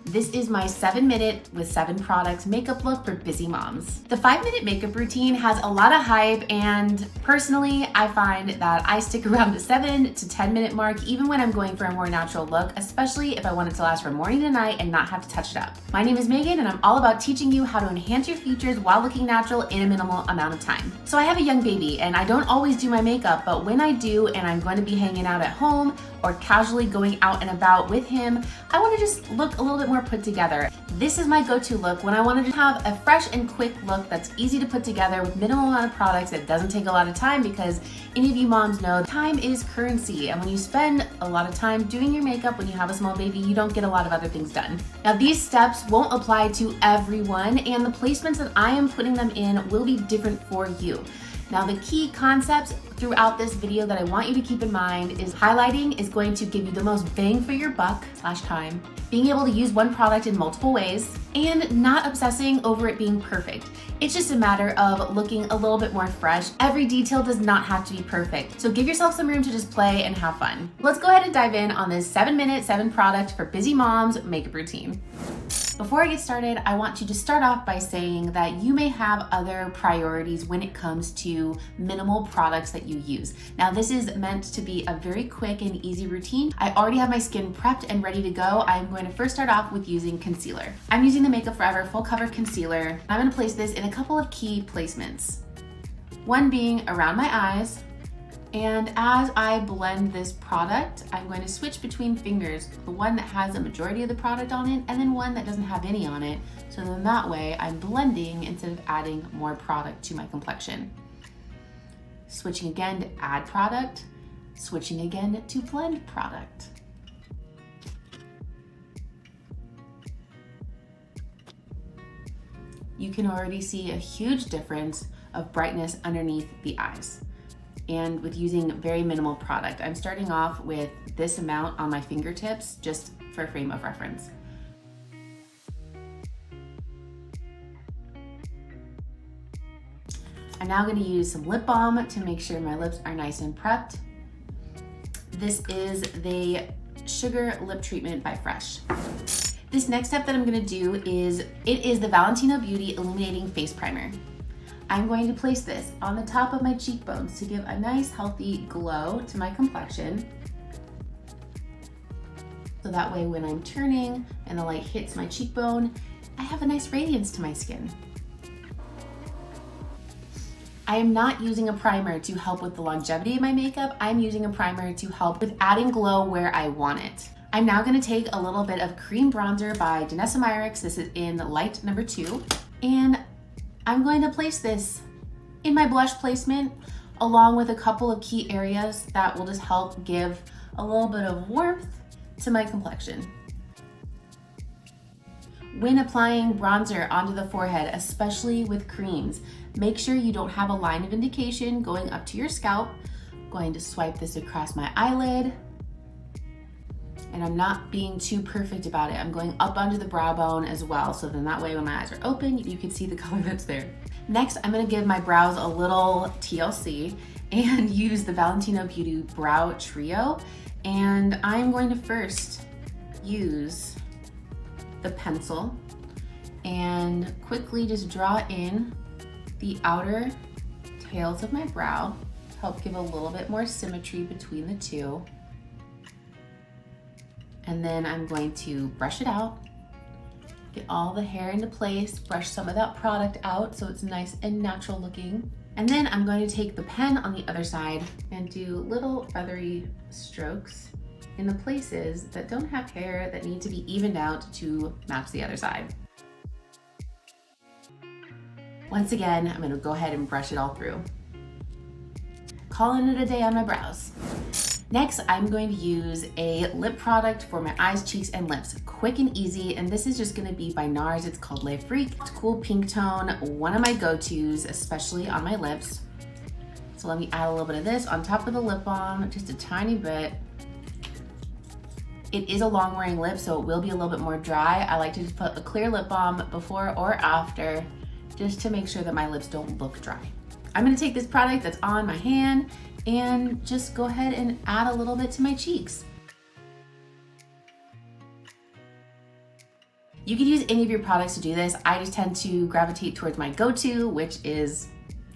This is my 7-minute with 7 products makeup look for busy moms. The 5-minute makeup routine has a lot of hype, and personally, I find that I stick around the 7 to 10 minute mark even when I'm going for a more natural look, especially if I want it to last from morning to night and not have to touch it up. My name is Megan, and I'm all about teaching you how to enhance your features while looking natural in a minimal amount of time. So I have a young baby, and I don't always do my makeup, but when I do and I'm going to be hanging out at home or casually going out and about with him, I want to just look a little bit more put together. This is my go-to look when I wanted to have a fresh and quick look that's easy to put together with minimal amount of products that doesn't take a lot of time, because any of you moms know time is currency, and when you spend a lot of time doing your makeup when you have a small baby, you don't get a lot of other things done. Now, these steps won't apply to everyone, and the placements that I am putting them in will be different for you. Now, the key concepts throughout this video that I want you to keep in mind is highlighting is going to give you the most bang for your buck / time, being able to use one product in multiple ways, and not obsessing over it being perfect. It's just a matter of looking a little bit more fresh. Every detail does not have to be perfect, so give yourself some room to just play and have fun. Let's go ahead and dive in on this 7-minute, 7 product for busy moms makeup routine. Before I get started, I want you to start off by saying that you may have other priorities when it comes to minimal products that you use. Now, this is meant to be a very quick and easy routine. I already have my skin prepped and ready to go. I'm going to first start off with using concealer. I'm using the Makeup Forever Full Cover Concealer. I'm going to place this in a couple of key placements. One being around my eyes. And as I blend this product, I'm going to switch between fingers, the one that has a majority of the product on it and then one that doesn't have any on it. So then that way I'm blending instead of adding more product to my complexion. Switching again to add product, switching again to blend product. You can already see a huge difference of brightness underneath the eyes. And with using very minimal product. I'm starting off with this amount on my fingertips, just for a frame of reference. I'm now gonna use some lip balm to make sure my lips are nice and prepped. This is the Sugar Lip Treatment by Fresh. This next step that I'm gonna do is, it is the Valentino Beauty Illuminating Face Primer. I'm going to place this on the top of my cheekbones to give a nice healthy glow to my complexion. So that way when I'm turning and the light hits my cheekbone, I have a nice radiance to my skin. I am not using a primer to help with the longevity of my makeup. I'm using a primer to help with adding glow where I want it. I'm now gonna take a little bit of cream bronzer by Danessa Myricks. This is in light number 2. And I'm going to place this in my blush placement along with a couple of key areas that will just help give a little bit of warmth to my complexion. When applying bronzer onto the forehead, especially with creams, make sure you don't have a line of indication going up to your scalp. I'm going to swipe this across my eyelid. And I'm not being too perfect about it. I'm going up onto the brow bone as well, so then that way when my eyes are open, you can see the color that's there. Next, I'm gonna give my brows a little TLC and use the Valentino Beauty Brow Trio. And I'm going to first use the pencil and quickly just draw in the outer tails of my brow, help give a little bit more symmetry between the two. And then I'm going to brush it out, get all the hair into place, brush some of that product out so it's nice and natural looking. And then I'm going to take the pen on the other side and do little feathery strokes in the places that don't have hair that need to be evened out to match the other side. Once again, I'm gonna go ahead and brush it all through. Calling it a day on my brows. Next, I'm going to use a lip product for my eyes, cheeks, and lips. Quick and easy, and this is just gonna be by NARS. It's called Le Freak. It's a cool pink tone, one of my go-tos, especially on my lips. So let me add a little bit of this on top of the lip balm, just a tiny bit. It is a long wearing lip, so it will be a little bit more dry. I like to just put a clear lip balm before or after, just to make sure that my lips don't look dry. I'm gonna take this product that's on my hand and just go ahead and add a little bit to my cheeks. You could use any of your products to do this. I just tend to gravitate towards my go-to, which is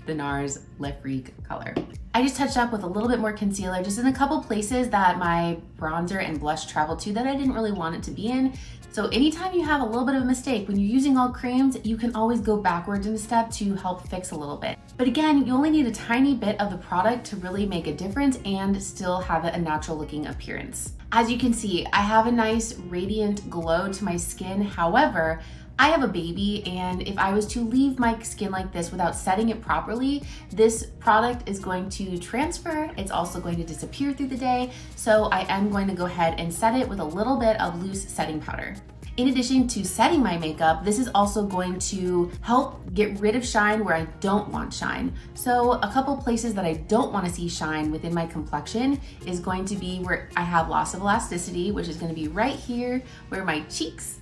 the NARS Le Freak color. I just touched up with a little bit more concealer, just in a couple places that my bronzer and blush traveled to that I didn't really want it to be in. So anytime you have a little bit of a mistake, when you're using all creams, you can always go backwards in a step to help fix a little bit. But again, you only need a tiny bit of the product to really make a difference and still have a natural looking appearance. As you can see, I have a nice radiant glow to my skin. However, I have a baby, and if I was to leave my skin like this without setting it properly, this product is going to transfer. It's also going to disappear through the day. So I am going to go ahead and set it with a little bit of loose setting powder. In addition to setting my makeup, this is also going to help get rid of shine where I don't want shine. So a couple places that I don't want to see shine within my complexion is going to be where I have loss of elasticity, which is going to be right here where my cheeks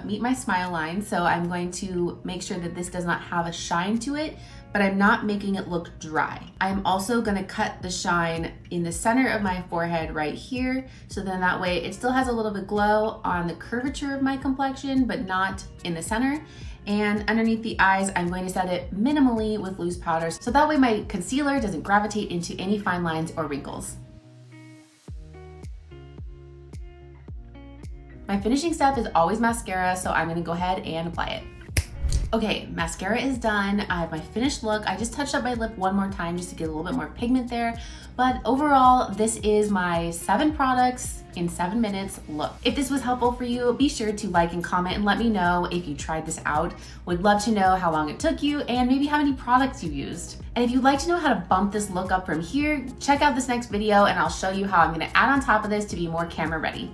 meet my smile line. So I'm going to make sure that this does not have a shine to it, but I'm not making it look dry. I'm also gonna cut the shine in the center of my forehead right here. So then that way it still has a little bit glow on the curvature of my complexion, but not in the center. And underneath the eyes, I'm going to set it minimally with loose powder. So that way my concealer doesn't gravitate into any fine lines or wrinkles. My finishing step is always mascara, so I'm gonna go ahead and apply it. Okay, mascara is done. I have my finished look. I just touched up my lip one more time just to get a little bit more pigment there. But overall, this is my 7 products in 7 minutes look. If this was helpful for you, be sure to like and comment and let me know if you tried this out. Would love to know how long it took you and maybe how many products you used. And if you'd like to know how to bump this look up from here, check out this next video and I'll show you how I'm gonna add on top of this to be more camera ready.